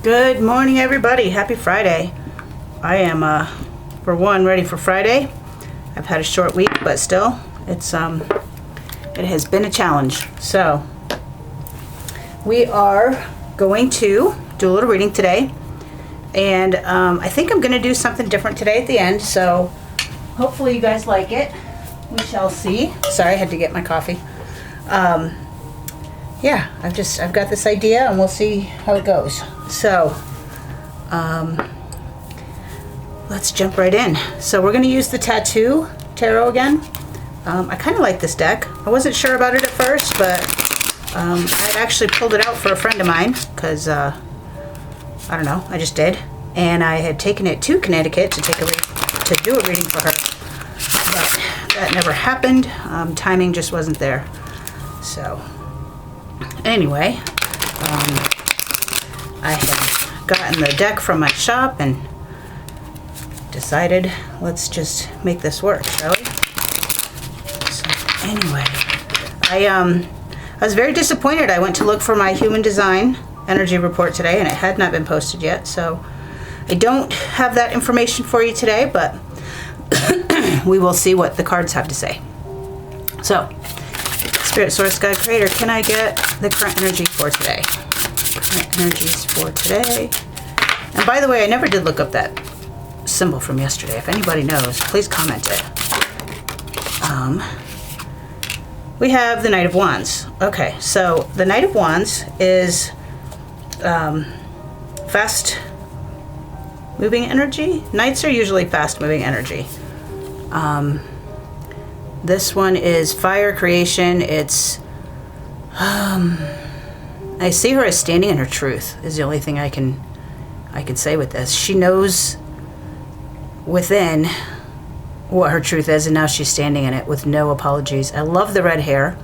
Good morning, everybody. Happy Friday. I am, for one, ready for Friday. I've had a short week, but still, it has been a challenge. So, we are going to do a little reading today, and I think I'm going to do something different today at the end. So, hopefully, you guys like it. We shall see. Sorry, I had to get my coffee. Yeah, I've got this idea, and we'll see how it goes. So, let's jump right in. So we're going to use the Tattoo Tarot again. I kind of like this deck. I wasn't sure about it at first, but I actually pulled it out for a friend of mine because, I don't know, I just did. And I had taken it to Connecticut to do a reading for her. But that never happened. Timing just wasn't there. So, anyway, I had gotten the deck from my shop and decided, let's just make this work, shall we? So, anyway, I was very disappointed. I went to look for my human design energy report today, and it had not been posted yet, so I don't have that information for you today, but we will see what the cards have to say. So, Spirit, Source, Guide, Creator, can I get the current energy for today? Current energies for today. And by the way, I never did look up that symbol from yesterday. If anybody knows, please comment it. We have the Knight of Wands. Okay, so the Knight of Wands is fast moving energy. Knights are usually fast moving energy. This one is fire creation. It's, I see her as standing in her truth is the only thing I can say with this. She knows within what her truth is, and now she's standing in it with no apologies. I love the red hair.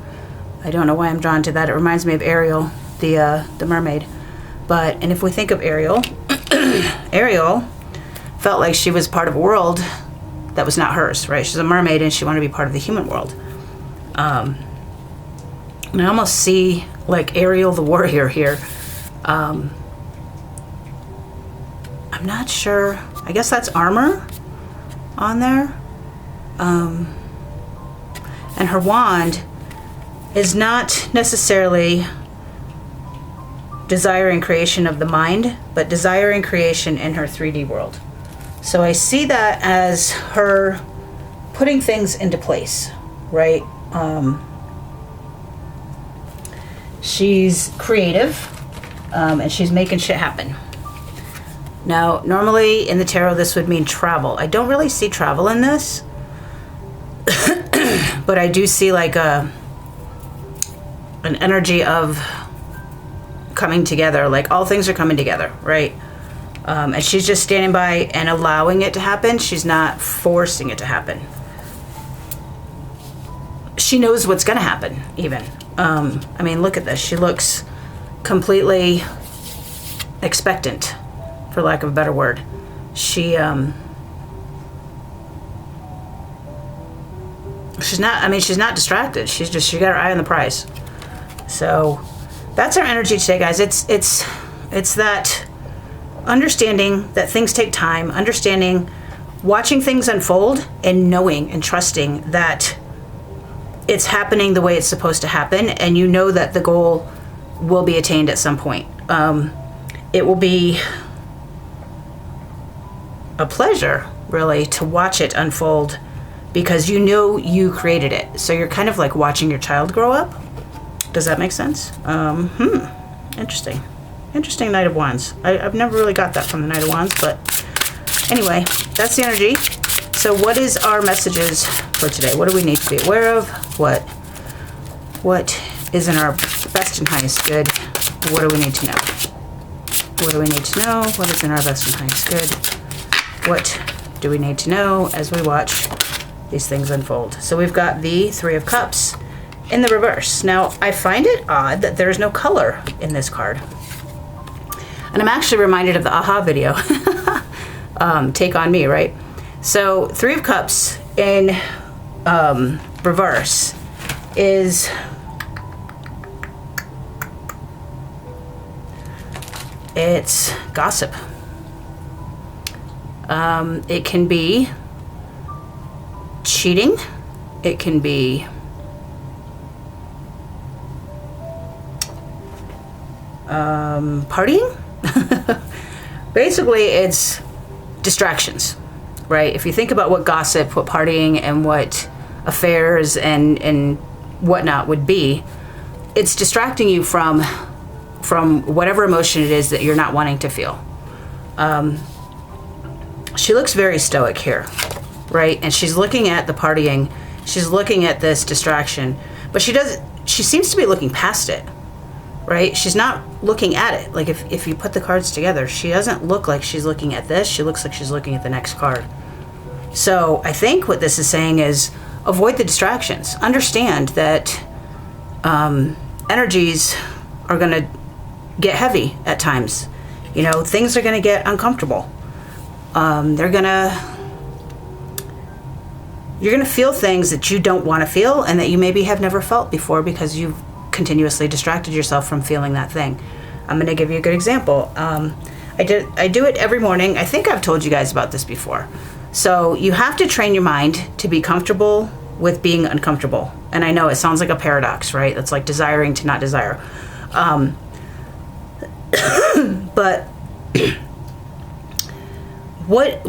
I don't know why I'm drawn to that. It reminds me of Ariel, the mermaid. And if we think of Ariel, Ariel felt like she was part of a world that was not hers, right? She's a mermaid and she wanted to be part of the human world. And I almost see like Ariel the warrior here. I'm not sure. I guess that's armor on there. And her wand is not necessarily desiring creation of the mind, but desiring creation in her 3D world. So I see that as her putting things into place, right? She's creative, and she's making shit happen. Now, normally in the tarot, this would mean travel. I don't really see travel in this, but I do see like an energy of coming together, like all things are coming together, right? And she's just standing by and allowing it to happen. She's not forcing it to happen. She knows what's going to happen, even. I mean, look at this. She looks completely expectant, for lack of a better word. She's not distracted. She got her eye on the prize. So that's our energy today, guys. It's that understanding that things take time, understanding, watching things unfold, and knowing and trusting that it's happening the way it's supposed to happen, and you know that the goal will be attained at some point. It will be a pleasure, really, to watch it unfold because you know you created it. So you're kind of like watching your child grow up. Does that make sense? Interesting. Interesting Knight of Wands. I've never really got that from the Knight of Wands, but anyway, that's the energy. So what is our messages for today? What do we need to be aware of? What is in our best and highest good? What do we need to know? What do we need to know? What is in our best and highest good? What do we need to know as we watch these things unfold? So we've got the Three of Cups in the reverse. Now, I find it odd that there's no color in this card. And I'm actually reminded of the AHA video. Take on me, right? So, Three of Cups in reverse is It's gossip. It can be cheating. It can be partying. Basically, it's distractions, right? If you think about what gossip, what partying, and what affairs and whatnot would be, it's distracting you from whatever emotion it is that you're not wanting to feel. She looks very stoic here, right? And she's looking at the partying. She's looking at this distraction, but she seems to be looking past it, right? She's not looking at it. Like if you put the cards together, she doesn't look like she's looking at this. She looks like she's looking at the next card. So I think what this is saying is avoid the distractions. Understand that energies are going to get heavy at times. You know, things are going to get uncomfortable. You're going to feel things that you don't want to feel and that you maybe have never felt before because you've continuously distracted yourself from feeling that thing. I'm going to give you a good example. I do it every morning. I think I've told you guys about this before. So you have to train your mind to be comfortable with being uncomfortable. And I know it sounds like a paradox, right? That's like desiring to not desire. But what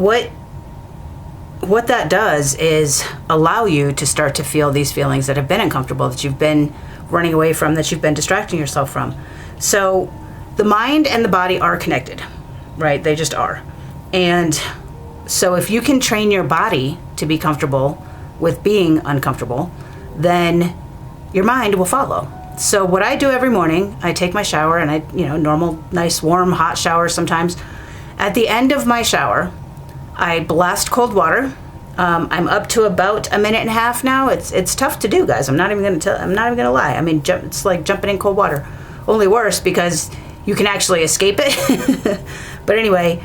that does is allow you to start to feel these feelings that have been uncomfortable, that you've been running away from, that you've been distracting yourself from. So the mind and the body are connected, right? They just are. And so if you can train your body to be comfortable with being uncomfortable, then your mind will follow. So what I do every morning, I take my shower, and normal, nice, warm, hot shower sometimes. At the end of my shower, I blast cold water. I'm up to about a minute and a half now. It's tough to do, guys. I'm not even gonna lie. I mean, it's like jumping in cold water. Only worse because you can actually escape it. But anyway,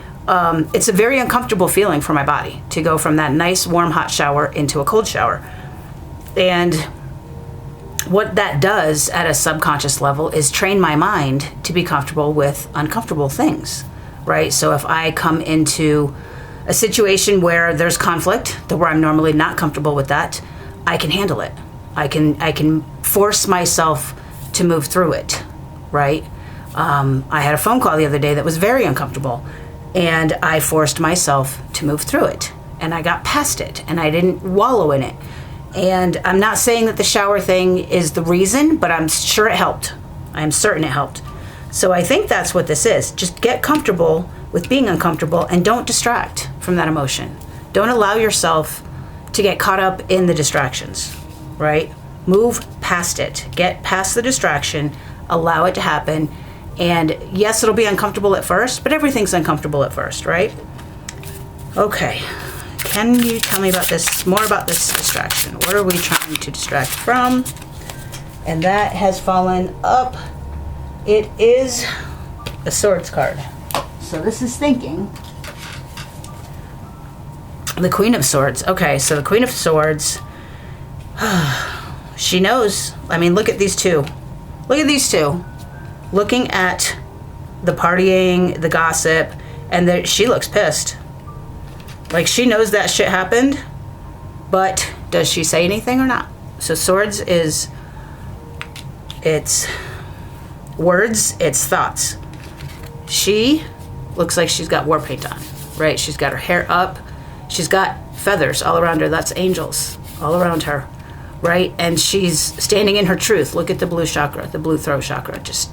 it's a very uncomfortable feeling for my body to go from that nice, warm, hot shower into a cold shower. And what that does at a subconscious level is train my mind to be comfortable with uncomfortable things, right? So if I come into a situation where there's conflict, where I'm normally not comfortable with that, I can handle it. I can force myself to move through it, right? I had a phone call the other day that was very uncomfortable, and I forced myself to move through it, and I got past it, and I didn't wallow in it. And I'm not saying that the shower thing is the reason, but I'm sure it helped. I'm certain it helped. So I think that's what this is. Just get comfortable with being uncomfortable and don't distract from that emotion. Don't allow yourself to get caught up in the distractions, right? Move past it. Get past the distraction. Allow it to happen. And yes, it'll be uncomfortable at first, but everything's uncomfortable at first, right? Okay. Can you tell me more about this distraction? What are we trying to distract from? And that has fallen up. It is a Swords card. So this is thinking. The Queen of Swords. Okay, so the Queen of Swords, she knows. I mean, look at these two. Look at these two. Looking at the partying, the gossip, and she looks pissed. Like, she knows that shit happened, but does she say anything or not? So Swords is, it's words, it's thoughts. She looks like she's got war paint on, right? She's got her hair up. She's got feathers all around her. That's angels all around her, right? And she's standing in her truth. Look at the blue chakra, the blue throat chakra, just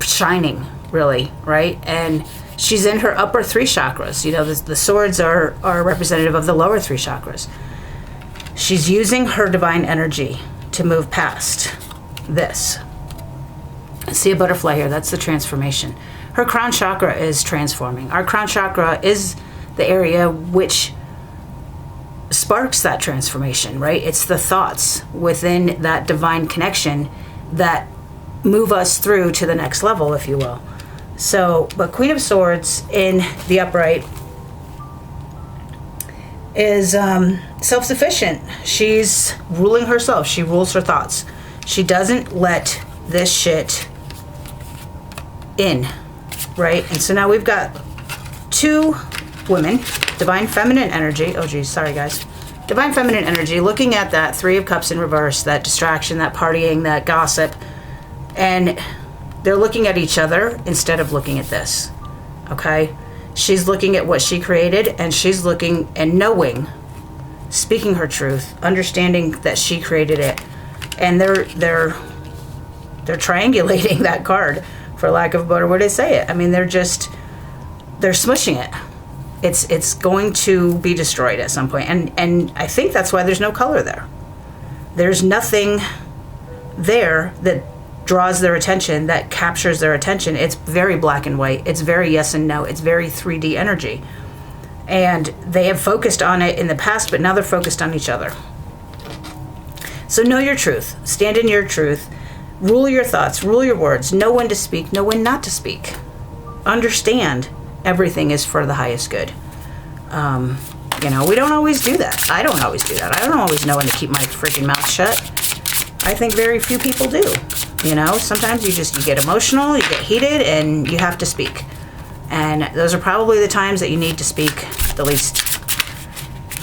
shining, really, right? And she's in her upper three chakras. You know, the swords are representative of the lower three chakras. She's using her divine energy to move past this. See a butterfly here. That's the transformation. Her crown chakra is transforming. Our crown chakra is the area which sparks that transformation, right? It's the thoughts within that divine connection that move us through to the next level, if you will. So, but Queen of Swords in the upright is self-sufficient. She's ruling herself. She rules her thoughts. She doesn't let this shit in. right? And so now we've got two women, divine feminine energy. Oh geez, sorry guys. Divine feminine energy looking at that Three of Cups in reverse, that distraction, that partying, that gossip, and they're looking at each other instead of looking at this. Okay? She's looking at what she created, and she's looking and knowing, speaking her truth, understanding that she created it. And they're triangulating that card, for lack of a better way to say it. I mean, they're smushing it. It's going to be destroyed at some point. And I think that's why there's no color there. There's nothing there that draws their attention, that captures their attention. It's very black and white. It's very yes and no. It's very 3D energy. And they have focused on it in the past, but now they're focused on each other. So know your truth. Stand in your truth. Rule your thoughts. Rule your words. Know when to speak. Know when not to speak. Understand everything is for the highest good. We don't always do that. I don't always do that. I don't always know when to keep my freaking mouth shut. I think very few people do. Sometimes you get emotional, you get heated, and you have to speak. And those are probably the times that you need to speak the least.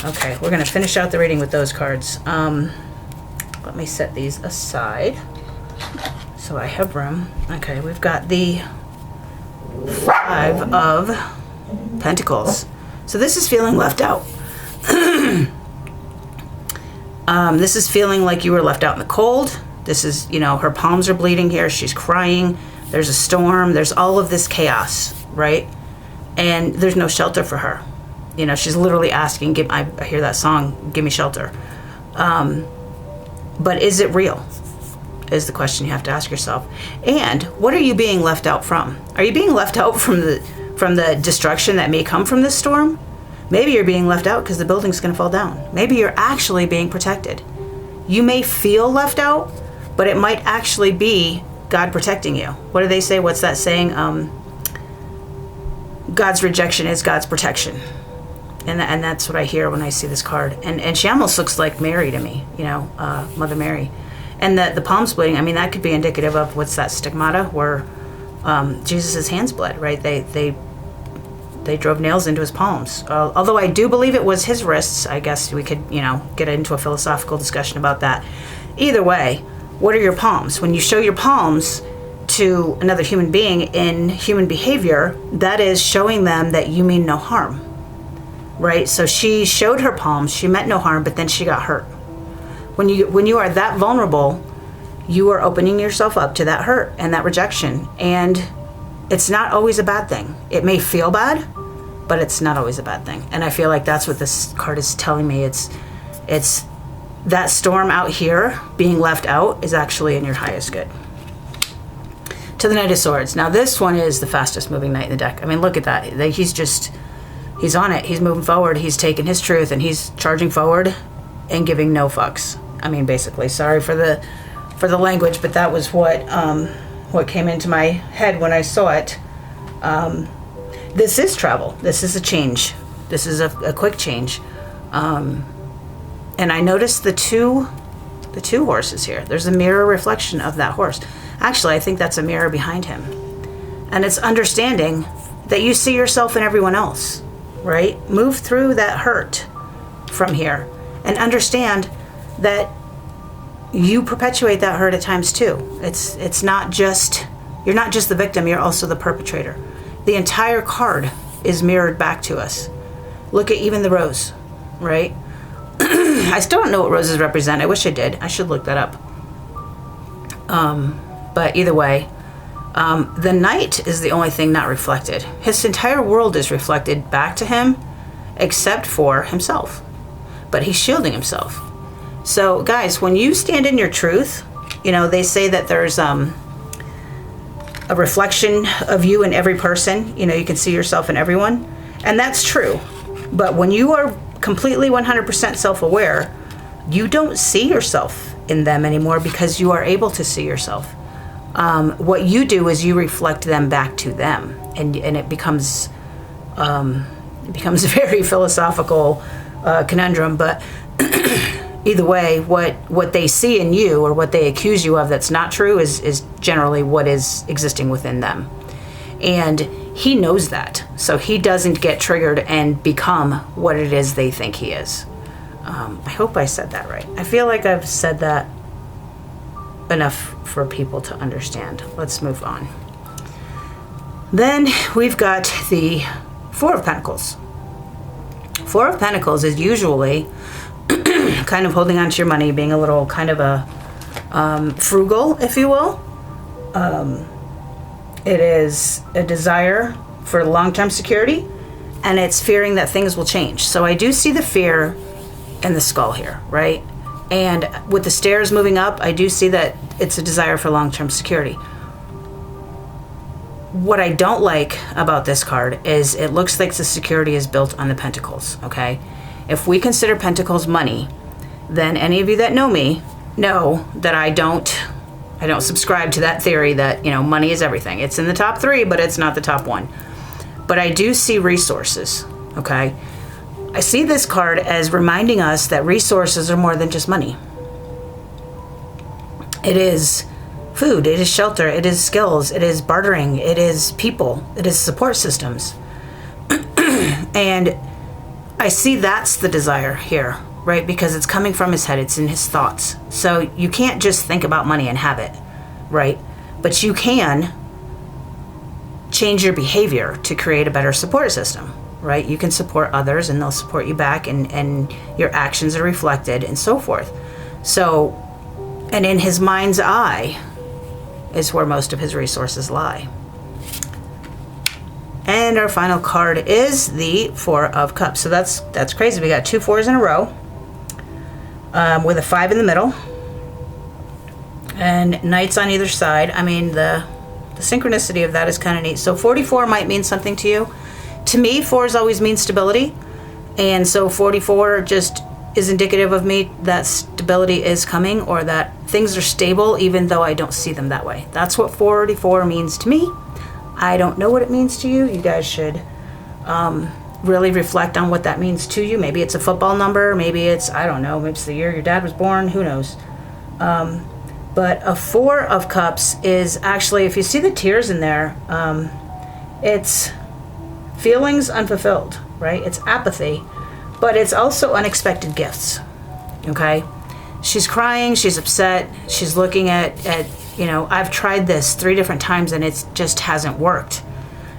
Okay, we're going to finish out the reading with those cards. Let me set these aside so I have room. Okay, we've got the Five of Pentacles. So this is feeling left out. This is feeling like you were left out in the cold. This is, her palms are bleeding here. She's crying. There's a storm. There's all of this chaos, right? And there's no shelter for her. She's literally asking, I hear that song, give me shelter. But is it real? Is the question you have to ask yourself. And what are you being left out from? Are you being left out from the destruction that may come from this storm? Maybe you're being left out because the building's going to fall down. Maybe you're actually being protected. You may feel left out, but it might actually be God protecting you. What do they say? What's that saying? God's rejection is God's protection. And that's what I hear when I see this card. And she almost looks like Mary to me, Mother Mary. And the palms bleeding, I mean, that could be indicative of what's that stigmata where Jesus' hands bled, right? They drove nails into his palms. Although I do believe it was his wrists. I guess we could, get into a philosophical discussion about that. Either way, what are your palms? When you show your palms to another human being in human behavior, that is showing them that you mean no harm, right? So she showed her palms, she meant no harm, but then she got hurt. When you are that vulnerable, you are opening yourself up to that hurt and that rejection. And it's not always a bad thing. It may feel bad, but it's not always a bad thing. And I feel like that's what this card is telling me. It's that storm out here being left out is actually in your highest good. To the Knight of Swords. Now this one is the fastest moving knight in the deck. I mean, look at that. He's on it. He's moving forward. He's taking his truth and he's charging forward and giving no fucks. I mean, basically, sorry for the language, but that was what came into my head when I saw it. This is travel. This is a change. This is a quick change. And I noticed the two horses here. There's a mirror reflection of that horse. Actually, I think that's a mirror behind him. And it's understanding that you see yourself in everyone else, right? Move through that hurt from here and understand that you perpetuate that hurt at times too. It's not just, you're not just the victim, you're also the perpetrator. The entire card is mirrored back to us. Look at even the rose, right? I still don't know what roses represent. I wish I did. I should look that up. But either way, the knight is the only thing not reflected. His entire world is reflected back to him, except for himself. But he's shielding himself. So guys, when you stand in your truth, they say that there's a reflection of you in every person. You can see yourself in everyone. And that's true. But when you are completely 100% self-aware, you don't see yourself in them anymore because you are able to see yourself. What you do is you reflect them back to them, and it becomes a very philosophical conundrum. But either way, what they see in you or what they accuse you of that's not true is generally what is existing within them. And he knows that. So he doesn't get triggered and become what it is they think he is. I hope I said that right. I feel like I've said that enough for people to understand. Let's move on. Then we've got the Four of Pentacles. Four of Pentacles is usually kind of holding on to your money, being a little kind of a frugal, if you will. It is a desire for long-term security, and it's fearing that things will change. So I do see the fear in the skull here, right? And with the stairs moving up, I do see that it's a desire for long-term security. What I don't like about this card is it looks like the security is built on the Pentacles, okay? If we consider Pentacles money, then any of you that know me know that I don't subscribe to that theory that, you know, money is everything. It's in the top 3, but it's not the top 1. But I do see resources, okay? I see this card as reminding us that resources are more than just money. It is food, it is shelter, it is skills, it is bartering, it is people, it is support systems. And I see that's the desire here, right? Because it's coming from his head, it's in his thoughts. So you can't just think about money and have it, right? But you can change your behavior to create a better support system, right? You can support others and they'll support you back, and your actions are reflected and so forth. So, and in his mind's eye is where most of his resources lie. And our final card is the Four of Cups. So that's crazy. We got 2 4s in a row with a 5 in the middle and knights on either side. I mean, the synchronicity of that is kind of neat. So 44 might mean something to you. To me, 4s always mean stability. And so 44 just is indicative of me that stability is coming, or that things are stable even though I don't see them that way. That's what 44 means to me. I don't know what it means to you. You guys should really reflect on what that means to you. Maybe it's a football number. Maybe it's, I don't know, maybe it's the year your dad was born. Who knows? But a 4 of Cups is actually, if you see the tears in there, it's feelings unfulfilled, right? It's apathy, but it's also unexpected gifts, okay? She's crying, she's upset, she's looking at you know, I've tried this 3 different times and it just hasn't worked.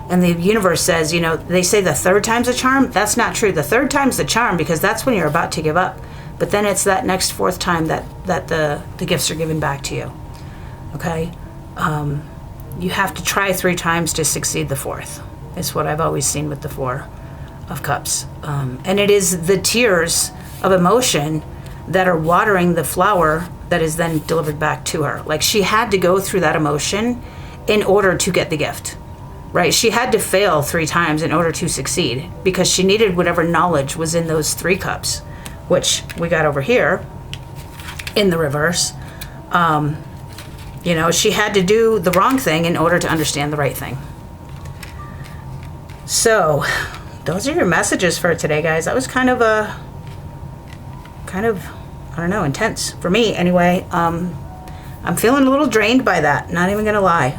And the universe says, you know, they say the 3rd time's a charm. That's not true. The 3rd time's the charm because that's when you're about to give up. But then it's that next 4th time that the gifts are given back to you, okay? You have to try 3 times to succeed the 4th. It's what I've always seen with the 4 of Cups. And it is the tears of emotion that are watering the flower that is then delivered back to her. Like, she had to go through that emotion in order to get the gift, right? She had to fail 3 times in order to succeed because she needed whatever knowledge was in those 3 cups, which we got over here in the reverse. You know, she had to do the wrong thing in order to understand the right thing. So those are your messages for today, guys. That was kind of I don't know, intense for me anyway. I'm feeling a little drained by that, not even gonna lie.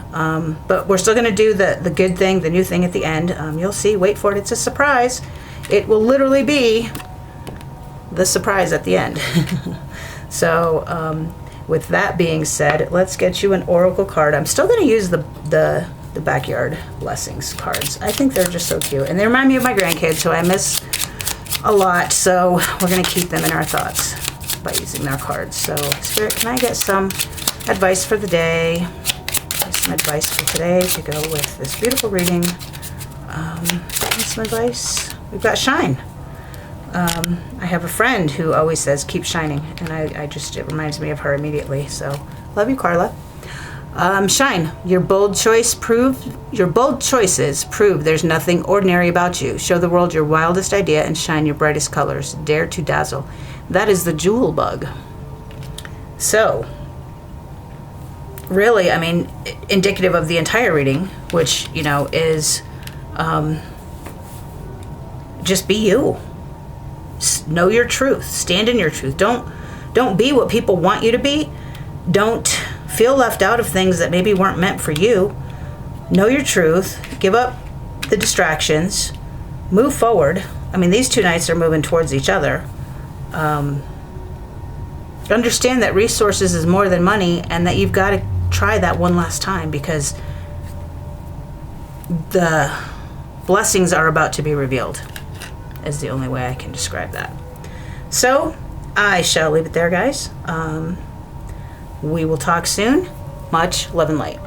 But we're still gonna do the good thing, the new thing at the end. You'll see, wait for it, it's a surprise. It will literally be the surprise at the end. So with that being said, let's get you an oracle card. I'm still gonna use the backyard blessings cards. I think they're just so cute, and they remind me of my grandkids, who I miss a lot. So we're gonna keep them in our thoughts by using their cards. So Spirit, can I get some advice for the day? Some advice for today to go with this beautiful reading. Some advice. We've got shine. I have a friend who always says keep shining, and it reminds me of her immediately. So love you, Carla. Shine. Your bold choices prove there's nothing ordinary about you. Show the world your wildest idea and shine your brightest colors. Dare to dazzle. That is the jewel bug. So, really, I mean, indicative of the entire reading, which, you know, is just be you. Know your truth. Stand in your truth. Don't be what people want you to be. Don't feel left out of things that maybe weren't meant for you. Know your truth. Give up the distractions, move forward. I mean, these 2 knights are moving towards each other. Understand that resources is more than money, and that you've got to try that one last time, because the blessings are about to be revealed, is the only way I can describe that. So I shall leave it there, guys. We will talk soon. Much love and light.